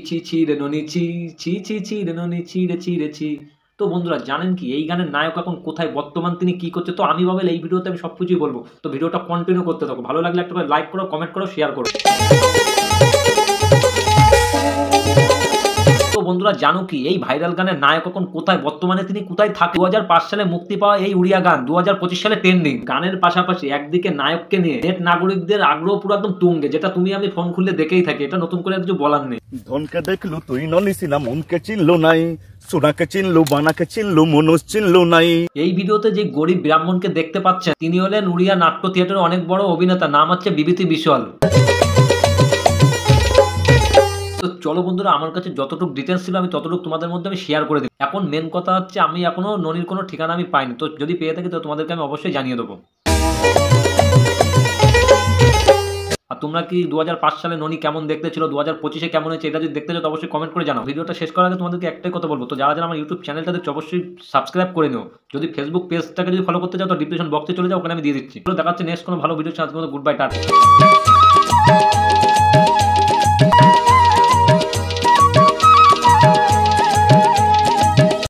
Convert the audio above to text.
ছি ছি রে ননি ছি ছি ছি ছি রে ননি ছি রে ছি রে ছি। তো বন্ধুরা জানেন কি এই গানের নায়ক এখন কোথায়, বর্তমান তিনি কি করছে? তো আমি ভাবলে এই ভিডিওতে আমি সবকিছুই বলবো। তো ভিডিওটা কন্টিনিউ করতে থাকো, ভালো লাগলে একটা করে লাইক করো, কমেন্ট করো, শেয়ার করো। তো বন্ধুরা জানো কি এই ভাইরাল গানের নায়ক এখন কোথায়, বর্তমানে তিনি কোথায় থাকে? 2005 সালে মুক্তি পাওয়া এই উড়িয়া গান 2025 সালে ট্রেন্ডিং। গানের পাশাপাশি একদিকে নায়ককে নিয়ে নেট নাগরিকদের আগ্রহ পুরো একদম তুঙ্গে, যেটা তুমি আমি ফোন খুললে দেখেই থাকি, এটা নতুন করে কিছু বলার নেই। ধনকে দেখলু তুই নলিসি না, মনকে চিনলো নাই, সোনাকে চিনলু, বানাকে চিনলু, মনোজ চিনলু নাই। এই ভিডিওতে যে গরিব ব্রাহ্মণকে দেখতে পাচ্ছেন তিনি হলেন উড়িয়া নাট্য থিয়েটারের অনেক বড় অভিনেতা, নাম হচ্ছে বিভূতি বিশওয়াল। তো চলো বন্ধুরা, আমার কাছে যতটুকু ডিটেলস ছিল আমি ততটুকু তোমাদের মধ্যে আমি শেয়ার করে দিই। এখন মেন কথা হচ্ছে আমি এখনো ননির কোনো ঠিকানা আমি পাইনি, তো যদি পেয়ে থাকি তো তোমাদেরকে আমি অবশ্যই জানিয়ে দেবো। আর তোমরা কি 2005 সালে ননি কেমন দেখতে ছিল, 2025-এ কেমন হয়েছে, এটা যদি দেখতে চাও তো অবশ্যই কমেন্ট করে জানাও। ভিডিওটা শেষ করার আগে তোমাদেরকে একটাই কথা বলবো, তো যারা যারা আমার ইউটিউব চ্যানেলটা দেখছো অবশ্যই সাবস্ক্রাইব করে নিও। যদি ফেসবুক পেজটাকে যদি ফলো করতে চাও তো ডিসক্রিপশন বক্সে চলে যাও, ওখানে আমি দিয়ে দিচ্ছি। তো দেখাচ্ছি নেক্সট কোনো ভালো ভিডিও। আজকে গুড বাই, টাটা।